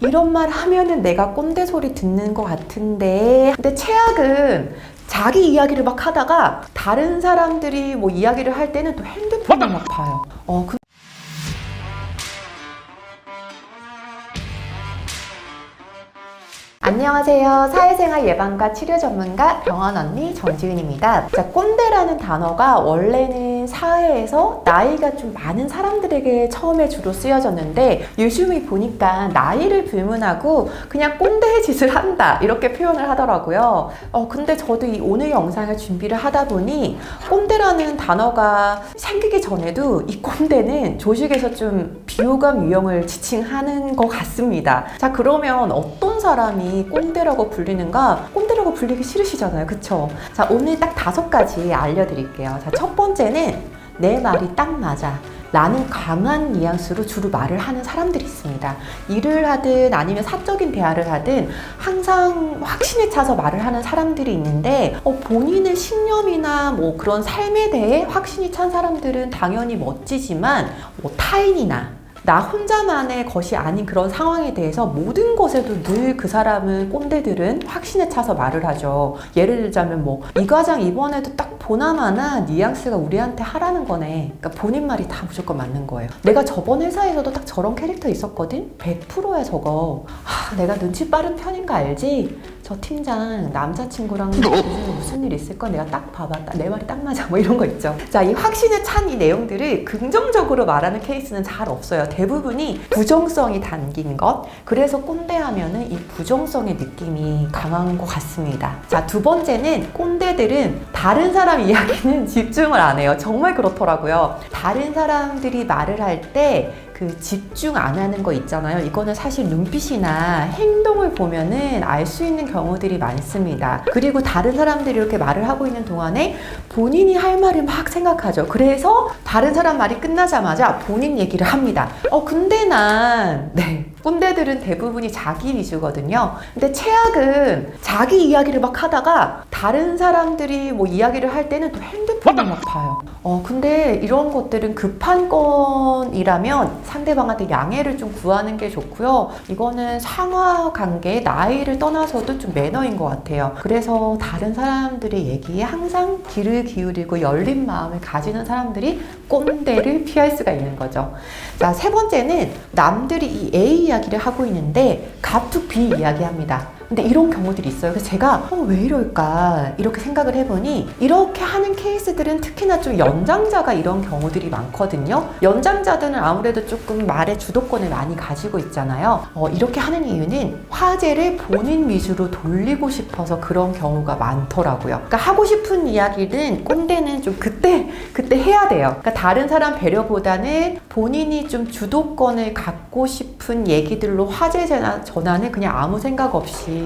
이런 말 하면은 내가 꼰대 소리 듣는 것 같은데, 근데 최악은 자기 이야기를 막 하다가 다른 사람들이 뭐 이야기를 할 때는 또 핸드폰을 막 봐요. 안녕하세요. 사회생활 예방과 치료 전문가 병원 언니 정지은입니다. 자, 꼰대라는 단어가 원래는 사회에서 나이가 좀 많은 사람들에게 처음에 주로 쓰여졌는데, 요즘에 보니까 나이를 불문하고 그냥 꼰대의 짓을 한다 이렇게 표현을 하더라고요. 근데 저도 이 오늘 영상을 준비를 하다 보니 꼰대라는 단어가 생기기 전에도 이 꼰대는 조직에서 좀 비호감 유형을 지칭하는 것 같습니다. 자, 그러면 어떤 사람이 꼰대라고 불리는가? 꼰대라고 불리기 싫으시잖아요, 그쵸? 자, 오늘 딱 5가지 알려드릴게요. 자, 첫 번째는 내 말이 딱 맞아 라는 강한 뉘앙스로 주로 말을 하는 사람들이 있습니다. 일을 하든 아니면 사적인 대화를 하든 항상 확신에 차서 말을 하는 사람들이 있는데, 본인의 신념이나 뭐 그런 삶에 대해 확신이 찬 사람들은 당연히 멋지지만, 뭐 타인이나 나 혼자만의 것이 아닌 그런 상황에 대해서 모든 것에도 늘 그 사람은, 꼰대들은 확신에 차서 말을 하죠. 예를 들자면 뭐 이 과장 이번에도 딱 보나마나 뉘앙스가 우리한테 하라는 거네. 그러니까 본인 말이 다 무조건 맞는 거예요. 내가 저번 회사에서도 딱 저런 캐릭터 있었거든? 100%야 저거. 내가 눈치 빠른 편인 거 알지? 저 팀장 남자친구랑 무슨 일 있을 거 내가 딱 봐봤다. 내 말이 딱 맞아. 뭐 이런 거 있죠. 자, 이 확신에 찬 이 내용들을 긍정적으로 말하는 케이스는 잘 없어요. 대부분이 부정성이 담긴 것. 그래서 꼰대하면은 이 부정성의 느낌이 강한 것 같습니다. 자, 두 번째는 꼰대들은 다른 사람 이야기는 집중을 안 해요. 정말 그렇더라고요. 다른 사람들이 말을 할 때 그 집중 안 하는 거 있잖아요. 이거는 사실 눈빛이나 행동을 보면은 알 수 있는 경우들이 많습니다. 그리고 다른 사람들이 이렇게 말을 하고 있는 동안에 본인이 할 말을 막 생각하죠. 그래서 다른 사람 말이 끝나자마자 본인 얘기를 합니다. 근데 꼰대들은 대부분이 자기 위주거든요. 근데 최악은 자기 이야기를 막 하다가 다른 사람들이 뭐 이야기를 할 때는 또 핸드폰을 막 봐요. 근데 이런 것들은 급한 건이라면 상대방한테 양해를 좀 구하는 게 좋고요. 이거는 상하 관계, 나이를 떠나서도 좀 매너인 것 같아요. 그래서 다른 사람들의 얘기에 항상 귀를 기울이고 열린 마음을 가지는 사람들이 꼰대를 피할 수가 있는 거죠. 자, 세 번째는 남들이 이 A 이야기를 하고 있는데 갑툭 B 이야기합니다. 근데 이런 경우들이 있어요. 그래서 제가 왜 이럴까 이렇게 생각을 해보니, 이렇게 하는 케이스들은 특히나 좀 연장자가 이런 경우들이 많거든요. 연장자들은 아무래도 조금 말의 주도권을 많이 가지고 있잖아요. 이렇게 하는 이유는 화제를 본인 위주로 돌리고 싶어서 그런 경우가 많더라고요. 그러니까 하고 싶은 이야기는 꼰대는 좀 그때 해야 돼요. 그러니까 다른 사람 배려보다는 본인이 좀 주도권을 갖고 싶은 얘기들로 화제 전환을 그냥 아무 생각 없이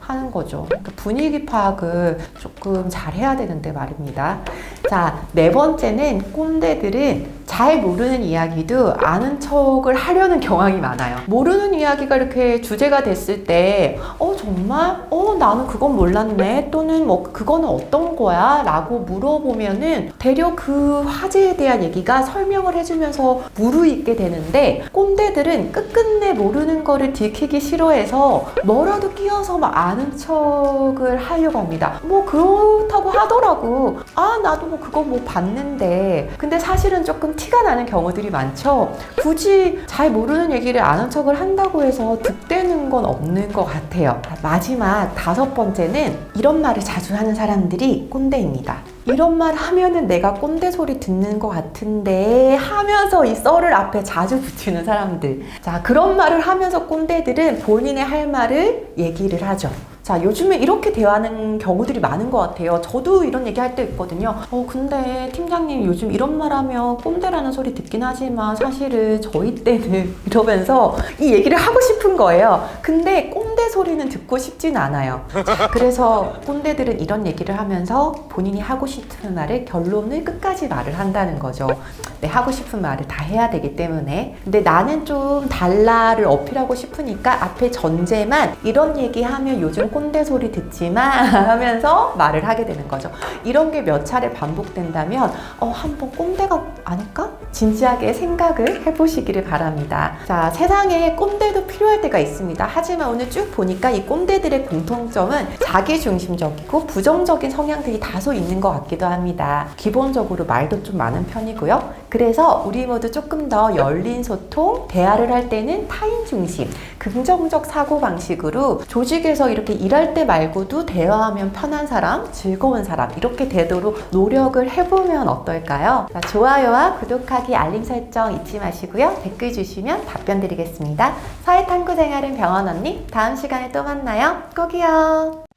하는 거죠. 그러니까 분위기 파악을 조금 잘 해야 되는데 말입니다. 자, 네 번째는 꼰대들은 잘 모르는 이야기도 아는 척을 하려는 경향이 많아요. 모르는 이야기가 이렇게 주제가 됐을 때 정말? 나는 그건 몰랐네. 또는 뭐 그거는 어떤 거야? 라고 물어보면은 대략 그 화제에 대한 얘기가 설명을 해주면서 무르익게 되는데, 꼰대들은 끝끝내 모르는 거를 들키기 싫어해서 뭐라도 끼어서 막 아는 척을 하려고 합니다. 뭐 그렇다고 하더라고. 나도 뭐 그거 뭐 봤는데. 근데 사실은 조금 티가 나는 경우들이 많죠. 굳이 잘 모르는 얘기를 아는 척을 한다고 해서 득되는 건 없는 것 같아요. 마지막 5번째는 이런 말을 자주 하는 사람들이 꼰대입니다. 이런 말 하면은 내가 꼰대 소리 듣는 것 같은데 하면서 이 썰을 앞에 자주 붙이는 사람들. 자, 그런 말을 하면서 꼰대들은 본인의 할 말을 얘기를 하죠. 자, 요즘에 이렇게 대화하는 경우들이 많은 것 같아요. 저도 이런 얘기 할 때 있거든요. 근데 팀장님 요즘 이런 말 하면 꼰대라는 소리 듣긴 하지만 사실은 저희 때는 이러면서 이 얘기를 하고 싶은 거예요. 근데 꼰대 소리는 듣고 싶진 않아요. 자, 그래서 꼰대들은 이런 얘기를 하면서 본인이 하고 싶은 말을, 결론을 끝까지 말을 한다는 거죠. 네, 하고 싶은 말을 다 해야 되기 때문에. 근데 나는 좀 달라를 어필하고 싶으니까 앞에 전제만 이런 얘기하면 요즘 꼰대 소리 듣지만 하면서 말을 하게 되는 거죠. 이런 게 몇 차례 반복된다면 한번 꼰대가 아닐까? 진지하게 생각을 해보시기를 바랍니다. 자, 세상에 꼰대도 필요할 때가 있습니다. 하지만 오늘 쭉 보니까 이 꼰대들의 공통점은 자기중심적이고 부정적인 성향들이 다소 있는 것 같기도 합니다. 기본적으로 말도 좀 많은 편이고요. 그래서 우리 모두 조금 더 열린 소통, 대화를 할 때는 타인 중심, 긍정적 사고방식으로 조직에서 이렇게 일할 때 말고도 대화하면 편한 사람, 즐거운 사람 이렇게 되도록 노력을 해보면 어떨까요? 자, 좋아요와 구독하기, 알림 설정 잊지 마시고요. 댓글 주시면 답변 드리겠습니다. 사회탐구 생활은 병원 언니, 다음 시간에 또 만나요. 꼭이요.